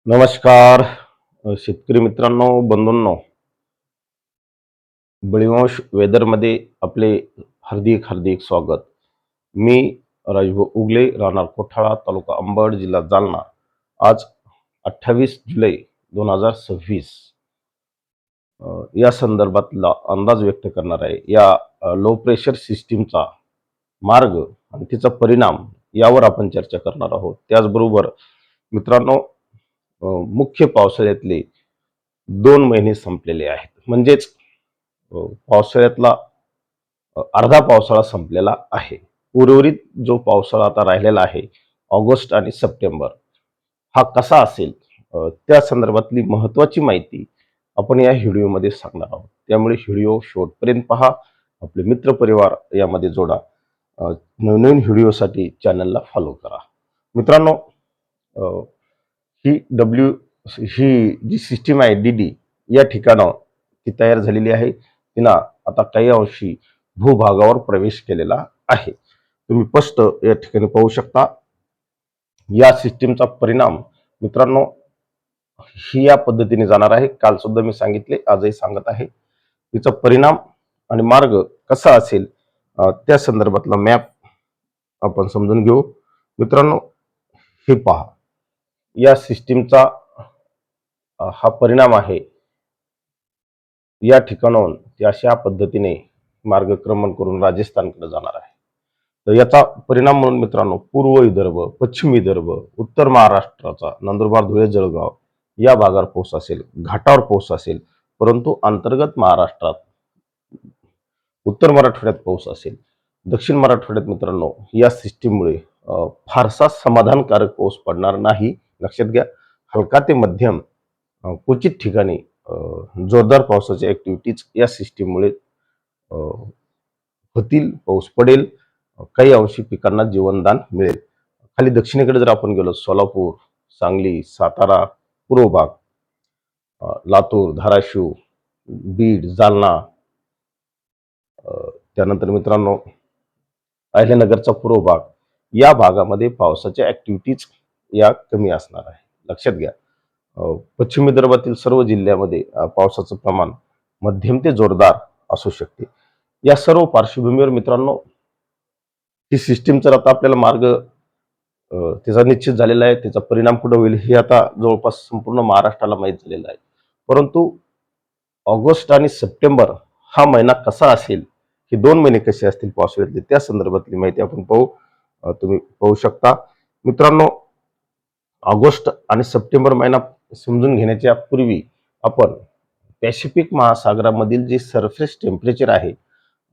नमस्कार शेतकरी मित्रांनो, बंधूंनो. बळीवंश वेदरमध्ये आपले हार्दिक हार्दिक स्वागत. मी राजभाऊ उगले, राहणार कोठाळा, तालुका अंबड, जिल्हा जालना. आज 28 जुलै 2026 या संदर्भातला अंदाज व्यक्त करणार आहे. या लो प्रेशर सिस्टीमचा मार्ग आणि तिचा परिणाम यावर आपण चर्चा करणार आहोत. त्याचबरोबर मित्रांनो, मुख्य पावसाळ्यातले 2 महिने संपलेले आहेत. म्हणजेच पावसाळ्यातला अर्धा पावसाळा संपलेला आहे. उर्वरित जो पावसाळा आता राहिलेला आहे, ऑगस्ट आणि सप्टेंबर, हा कसा असेल त्या संदर्भातली महत्त्वाची माहिती आपण या व्हिडिओमध्ये सांगणार आहोत. त्यामुळे व्हिडिओ शेवटपर्यंत पहा. आपले मित्रपरिवार यामध्ये जोडा. नवनवीन व्हिडिओसाठी चॅनलला फॉलो करा. मित्रांनो, ही ही जी सिस्टीम आहे DD, या ठिकाणं ती तयार झालेली आहे. तिनं आता काही अंशी भूभागावर प्रवेश केलेला आहे. तुम्ही स्पष्ट या ठिकाणी पाहू शकता. या सिस्टीमचा परिणाम मित्रांनो ही या पद्धतीने जाणार आहे. काल सुद्धा मी सांगितले, आजही सांगत आहे. तिचा परिणाम आणि मार्ग कसा असेल त्या संदर्भातला मॅप आपण समजून घेऊ. मित्रांनो, हे पहा, या सिस्टीमचा हा परिणाम आहे. या ठिकाणाहून ते अशा पद्धतीने मार्गक्रमण करून राजस्थानकडे जाणार आहे. तर याचा परिणाम म्हणून मित्रांनो, पूर्व विदर्भ, पश्चिम विदर्भ, उत्तर महाराष्ट्राचा नंदुरबार, धुळे, जळगाव या भागावर पाऊस असेल, घाटावर पाऊस असेल. परंतु अंतर्गत महाराष्ट्रात, उत्तर मराठवाड्यात पाऊस असेल. दक्षिण मराठवाड्यात मित्रांनो या सिस्टीममुळे फारसा समाधानकारक पाऊस पडणार नाही. लक्षात घ्या. हलका ते मध्यम क्वचित ठिकाणी जोरदार पावसाच्या ऍक्टिव्हिटीज या सिस्टीममुळे होतील. पाऊस पडेल. काही अंशी पिकांना जीवनदान मिळेल. खाली दक्षिणेकडे जर आपण गेलो, सोलापूर, सांगली, सातारा, पूर्व भाग, लातूर, धाराशिव, बीड, जालना, त्यानंतर मित्रांनो अहिल्यानगरचा पूर्व भाग, या भागामध्ये पावसाच्या ऍक्टिव्हिटीज या कमी असणार आहे. लक्षात घ्या. पश्चिम विदर्भातील सर्व जिल्ह्यामध्ये पावसाचं प्रमाण मध्यम ते जोरदार असू शकते. या सर्व पार्श्वभूमीवर मित्रांनो, ही सिस्टीम जर आता आपल्याला मार्ग त्याचा निश्चित झालेला आहे. त्याचा परिणाम कुठं होईल हे आता जवळपास संपूर्ण महाराष्ट्राला माहीत झालेलं आहे. परंतु ऑगस्ट आणि सप्टेंबर हा महिना कसा असेल, हे 2 महिने कसे असतील पावसाळ्यातले, त्या संदर्भातली माहिती आपण पाहू. तुम्ही पाहू शकता. मित्रांनो, ऑगस्ट आणि सप्टेंबर महिना समजून घेण्याच्या पूर्वी आपण पॅसिफिक महासागरामधील जे सरफेस टेम्परेचर आहे,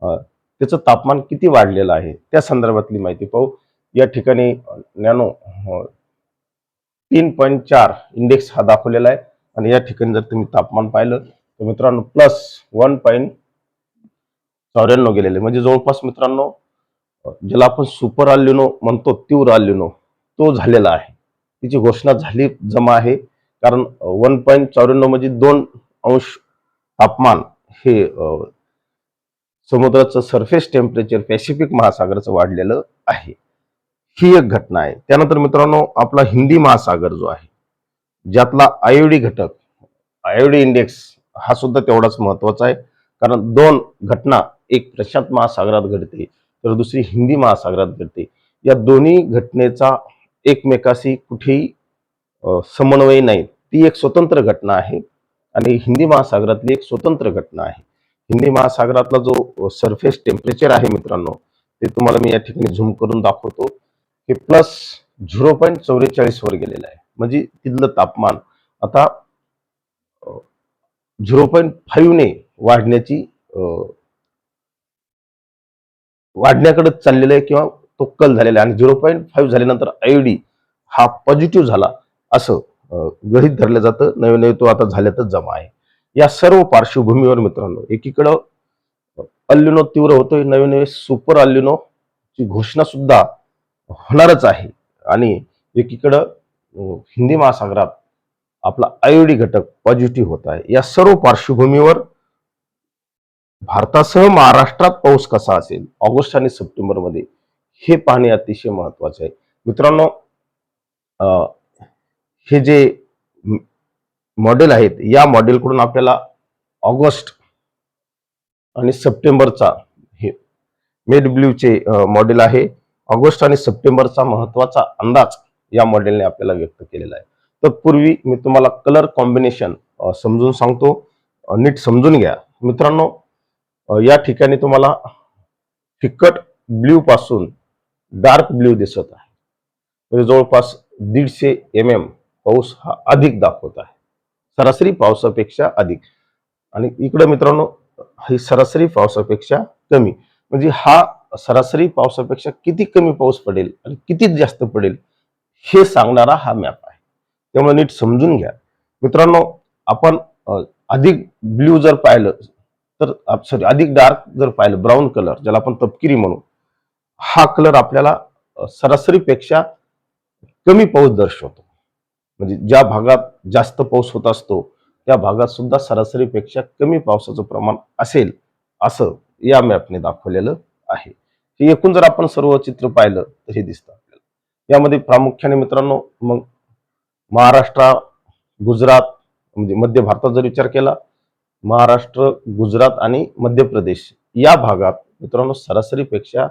त्याचं तापमान किती वाढलेलं आहे त्या संदर्भातली माहिती पाहू. या ठिकाणी नॅनो 3.4 इंडेक्स हा दाखवलेला आहे. आणि या ठिकाणी जर तुम्ही तापमान पाहिलं तर मित्रांनो +1.94 गेलेले, म्हणजे जवळपास मित्रांनो ज्याला आपण सुपर अल्निनो म्हणतो, तीव्र अल्निनो, तो झालेला आहे. तिची घोषणा झाली जमा आहे. कारण 1.94 म्हणजे 2 अंश तापमान हे समुद्राचं सरफेस टेम्परेचर पॅसिफिक महासागराचं वाढलेलं आहे. ही एक घटना आहे. त्यानंतर मित्रांनो, आपला हिंदी महासागर जो आहे, ज्यातला आयोडी घटक, आयोडी इंडेक्स, हा सुद्धा तेवढाच महत्वाचा आहे. कारण 2 घटना, एक प्रशांत महासागरात घडते तर दुसरी हिंदी महासागरात घडते. या दोन्ही घटनेचा एकमेकाशी कुठेही समन्वय नाही. ती एक स्वतंत्र घटना आहे आणि हिंदी महासागरातली एक स्वतंत्र घटना आहे. हिंदी महासागरातला जो सरफेस टेम्परेचर आहे मित्रांनो, ते तुम्हाला मी या ठिकाणी झूम करून दाखवतो. हे +0.44 वर गेलेलं आहे. म्हणजे तिथलं तापमान आता 0.5 ने वाढण्याकडे चाललेलं आहे किंवा तो कल झालेला आहे. आणि 0.5 झाल्यानंतर आयोडी हा पॉझिटिव्ह झाला असं गृहीत धरलं जातं. नवे नवे तो आता झाल्यातच जमा आहे. या सर्व पार्श्वभूमीवर मित्रांनो, एकीकडं अल्निनो तीव्र होतोय, नवे नवे सुपर अल्निनो ची घोषणा सुद्धा होणारच आहे. आणि एकीकडं हिंदी महासागरात आपला आयोडी घटक पॉझिटिव्ह होत आहे. या सर्व पार्श्वभूमीवर भारतासह महाराष्ट्रात पाऊस कसा असेल ऑगस्ट आणि सप्टेंबर मध्ये, हे पाहणे अतिशय महत्वाचे आहे. मित्रांनो, हे जे मॉडेल आहेत, या मॉडेलकडून आपल्याला ऑगस्ट आणि सप्टेंबरचा हे मेड ब्ल्यूचे मॉडेल आहे, ऑगस्ट आणि सप्टेंबरचा महत्वाचा अंदाज या मॉडेलने आपल्याला व्यक्त केलेला आहे. तत्पूर्वी मी तुम्हाला कलर कॉम्बिनेशन समजून सांगतो, नीट समजून घ्या मित्रांनो. या ठिकाणी तुम्हाला फिकट ब्ल्यू पासून डार्क ब्ल्यू दिसत आहे, म्हणजे जवळपास 150 mm पाऊस हा अधिक दाखवत आहे, सरासरी पावसापेक्षा अधिक. आणि इकडे मित्रांनो ही सरासरी पावसापेक्षा कमी, म्हणजे हा सरासरी पावसापेक्षा किती कमी पाऊस पडेल आणि किती जास्त पडेल हे सांगणारा हा मॅप आहे. त्यामुळे नीट समजून घ्या मित्रांनो. आपण अधिक ब्ल्यू जर पाहिलं तर सॉरी अधिक डार्क जर पाहिलं, ब्राऊन कलर ज्याला आपण तपकिरी म्हणू, हा कलर आपल्याला सरासरीपेक्षा कमी पाऊस दर्शवतो. म्हणजे ज्या भागात जास्त पाऊस होत असतो त्या भागात सुद्धा सरासरीपेक्षा कमी पावसाचं प्रमाण असेल असं या मॅपने दाखवलेलं आहे. हे एकूण जर आपण सर्व चित्र पाहिलं तर हे दिसतं आपल्याला. यामध्ये प्रामुख्याने मित्रांनो मग महाराष्ट्र, गुजरात, म्हणजे मध्य भारतात जर विचार केला, महाराष्ट्र, गुजरात आणि मध्य प्रदेश या भागात मित्रांनो सरासरीपेक्षा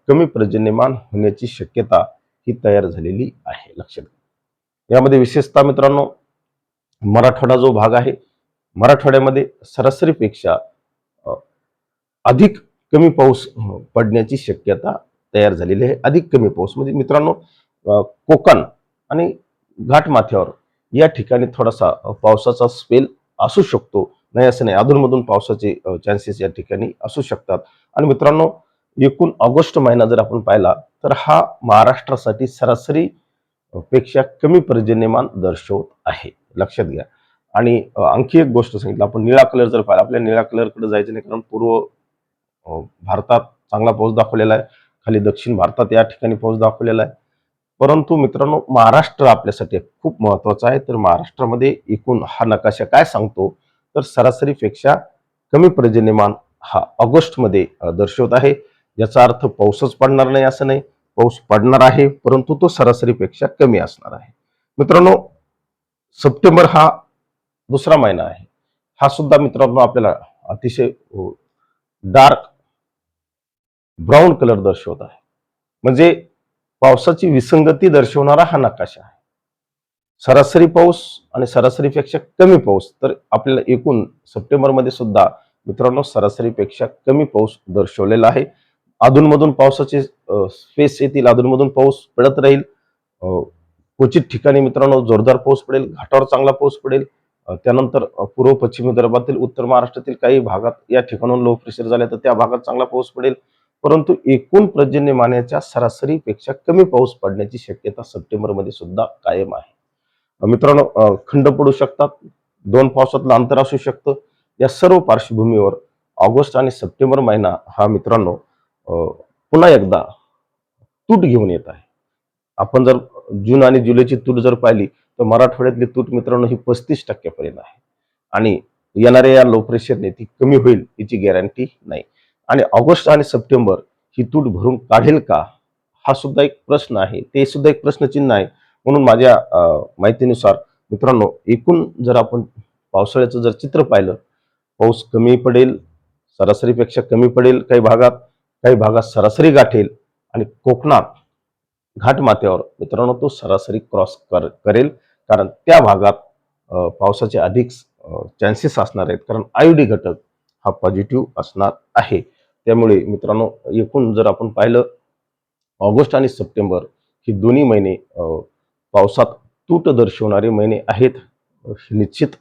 कमी पर्जन्यमान होण्याची शक्यता ही तयार झालेली आहे, लक्षात घ्या. यामध्ये विशेषतः मित्रांनो मराठवाडा जो भाग आहे, मराठवाड्यामध्ये सरासरीपेक्षा अधिक कमी पाऊस पडण्याची शक्यता तयार झालेली आहे. अधिक कमी पाऊस म्हणजे मित्रांनो कोकण आणि घाटमाथ्यावर या ठिकाणी थोडासा पावसाचा स्पेल असू शकतो, नाही असं नाही, अधूनमधून पावसाचे चान्सेस या ठिकाणी असू शकतात. आणि मित्रांनो एकूण ऑगस्ट महिना जर आपण पाहिला तर हा महाराष्ट्रासाठी सरासरी पेक्षा कमी पर्जन्यमान दर्शवत आहे, लक्षात घ्या. आणि आणखी एक गोष्ट सांगितलं, आपण निळा कलर जर पाहिला, आपल्या निळ्या कलरकडे जायचं नाही, कारण पूर्व भारतात चांगला पाऊस दाखवलेला आहे, खाली दक्षिण भारतात या ठिकाणी पाऊस दाखवलेला आहे. परंतु मित्रांनो महाराष्ट्र आपल्यासाठी खूप महत्वाचा आहे. तर महाराष्ट्रामध्ये एकूण हा नकाशा काय सांगतो तर सरासरीपेक्षा कमी पर्जन्यमान हा ऑगस्ट मध्ये दर्शवत आहे. याचा अर्थ पाऊसच पडणार नाही असं नाही, पाऊस पडणार आहे परंतु तो सरासरीपेक्षा कमी असणार आहे. मित्रांनो सप्टेंबर हा दुसरा महिना आहे, हा सुद्धा मित्रांनो आपल्याला अतिशय डार्क ब्राऊन कलर दर्शवत आहे, म्हणजे पावसाची विसंगती दर्शवणारा हा नकाशा आहे. सरासरी पाऊस आणि सरासरीपेक्षा कमी पाऊस, तर आपल्याला एकूण सप्टेंबर मध्ये सुद्धा मित्रांनो सरासरीपेक्षा कमी पाऊस दर्शवलेला आहे. अधूनमधून पावसाचे स्पेस येतील, अधूनमधून पाऊस पडत राहील, क्वचित ठिकाणी मित्रांनो जोरदार पाऊस पडेल, घाटावर चांगला पाऊस पडेल. त्यानंतर पूर्व पश्चिम विदर्भातील, उत्तर महाराष्ट्रातील काही भागात या ठिकाणून लो प्रेशर झाले तर त्या भागात चांगला पाऊस पडेल. परंतु एकूण पर्जन्यमानाच्या सरासरीपेक्षा कमी पाऊस पडण्याची शक्यता सप्टेंबर मध्ये सुद्धा कायम आहे. मित्रांनो खंड पडू शकतात, दोन पावसातलं अंतर असू शकतं. या सर्व पार्श्वभूमीवर ऑगस्ट आणि सप्टेंबर महिना हा मित्रांनो पुन्हा एकदा तूट घेऊन येत आहे. आपण जर जून आणि जुलैची तूट जर पाहिली तर मराठवाड्यातली तूट मित्रांनो ही 35% आहे, आणि येणाऱ्या या लो प्रेशरने ती कमी होईल याची गॅरंटी नाही. आणि ऑगस्ट आणि सप्टेंबर ही तूट भरून काढेल का, हा सुद्धा एक प्रश्न आहे, ते सुद्धा एक प्रश्नचिन्ह आहे. म्हणून माझ्या माहितीनुसार मित्रांनो एकूण जर आपण पावसाळ्याचं जर चित्र पाहिलं, पाऊस कमी पडेल, सरासरीपेक्षा कमी पडेल काही भागात सरासरी गाठेल, आणि कोकणात घाटमाथ्यावर मित्रांनो तो सरासरी क्रॉस करेल, कारण त्या भागात पावसाचे अधिक चान्सेस असणार आहेत, कारण आयडी घटक हा पॉझिटिव्ह असणार आहे. त्यामुळे मित्रांनो एकूण जर आपण पाहिलं ऑगस्ट आणि सप्टेंबर ही दोन्ही महिने पावसात तूट दर्शवणारे महिने आहेत, निश्चित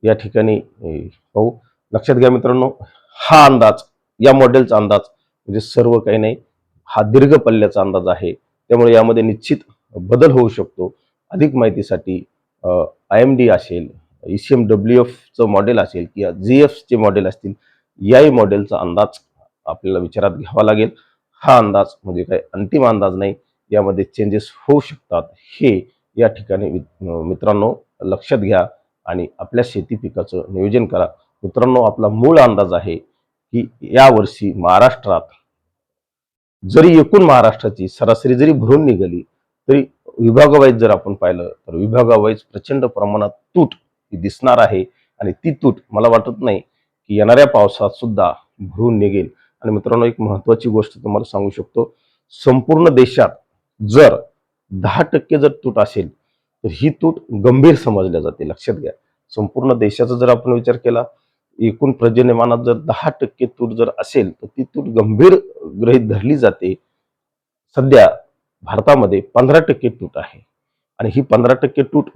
या ठिकाणी पाहू. लक्षात घ्या मित्रांनो, हा अंदाज, या मॉडेलचा अंदाज म्हणजे सर्व काही नाही, हा दीर्घ पल्ल्याचा अंदाज आहे. त्यामुळे यामध्ये निश्चित बदल होऊ शकतो. अधिक माहितीसाठी IMD असेल, ECMWF चं मॉडेल असेल किंवा GF चे मॉडेल असतील, याही मॉडेलचा अंदाज आपल्याला विचारात घ्यावा लागेल. हा अंदाज म्हणजे काही अंतिम अंदाज नाही, यामध्ये चेंजेस होऊ शकतात, हे या ठिकाणी मित्रांनो लक्षात घ्या आणि आपल्या शेती पिकाचं नियोजन करा. मित्रांनो आपला मूळ अंदाज आहे की यावर्षी महाराष्ट्रात जरी एकूण महाराष्ट्राची सरासरी जरी भरून निघाली तरी विभागावाईज जर आपण पाहिलं तर विभागावाईज प्रचंड प्रमाणात तूट ही दिसणार आहे आणि ती तूट मला वाटत नाही की येणाऱ्या पावसात सुद्धा भरून निघेल. आणि मित्रांनो, एक महत्वाची गोष्ट तुम्हाला सांगू शकतो, संपूर्ण देशात जर 10% जर तूट असेल तर ही तूट गंभीर समजल्या जाते. लक्षात घ्या, संपूर्ण देशाचा जर आपण विचार केला, एकूण पर्जन्यमानात जर 10% तूट जर असेल तर ती तूट गंभीर गृहीत धरली जाते. सध्या भारतामध्ये 15% तूट आहे आणि ही 15% तूट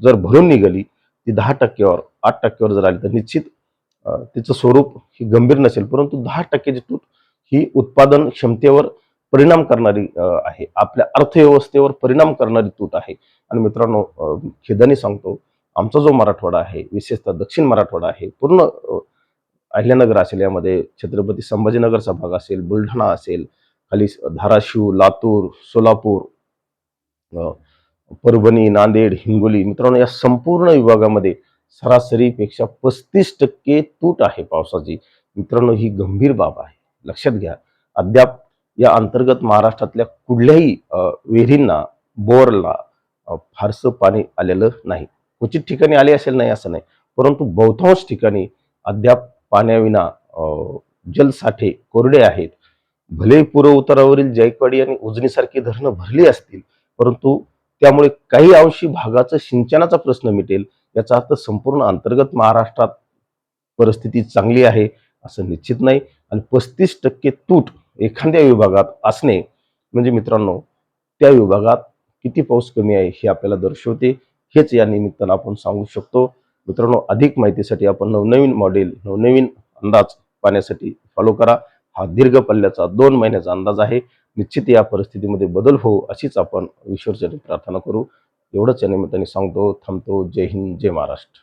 जर भरून निघाली, ती 10%वर 8%वर जर आली तर निश्चित तिचं स्वरूप ही गंभीर नसेल, परंतु 10%ची तूट ही उत्पादन क्षमतेवर परिणाम करणारी आहे, आपल्या अर्थव्यवस्थेवर परिणाम करणारी तूट आहे. आणि मित्रांनो, खेदाने सांगतो, आमचा जो मराठवाडा आहे, विशेषतः दक्षिण मराठवाडा आहे, पूर्ण अहिल्यानगर असेल, यामध्ये छत्रपती संभाजीनगरचा भाग असेल, बुलढाणा असेल, खाली धाराशिव, लातूर, सोलापूर, परभणी, नांदेड, हिंगोली, मित्रांनो या संपूर्ण विभागामध्ये सरासरीपेक्षा 35% तूट आहे पावसाची. मित्रांनो, ही गंभीर बाब आहे, लक्षात घ्या. अद्याप या अंतर्गत महाराष्ट्रातल्या कुठल्याही विहिरींना, बोरला फारसं पाणी आलेलं नाही. क्वचित ठिकाणी आले असेल, नाही असं नाही, परंतु बहुतांश ठिकाणी अद्याप पाण्याविना जलसाठे कोरडे आहेत. भले पूर्व उतारावरील जायकवाडी आणि उजनीसारखी धरणं भरली असतील, परंतु त्यामुळे काही अंशी भागाचा सिंचनाचा प्रश्न मिटेल याचा अर्थ संपूर्ण अंतर्गत महाराष्ट्रात परिस्थिती चांगली आहे असं निश्चित नाही. आणि 35% तूट एखाद्या विभागात असणे म्हणजे मित्रांनो, त्या विभागात किती पाऊस कमी आहे हे आपल्याला दर्शवते. हेच या निमित्तानं आपण सांगू शकतो. मित्रांनो, अधिक माहितीसाठी आपण नवनवीन मॉडेल, नवनवीन अंदाज पाहण्यासाठी फॉलो करा. हा दीर्घ पल्ल्याचा 2 महिन्याचा अंदाज आहे. निश्चित या परिस्थितीमध्ये बदल हो अशीच आपण ईश्वरचरणी प्रार्थना करू. एवढंच या निमित्ताने सांगतो, थांबतो. जय हिंद, जय महाराष्ट्र.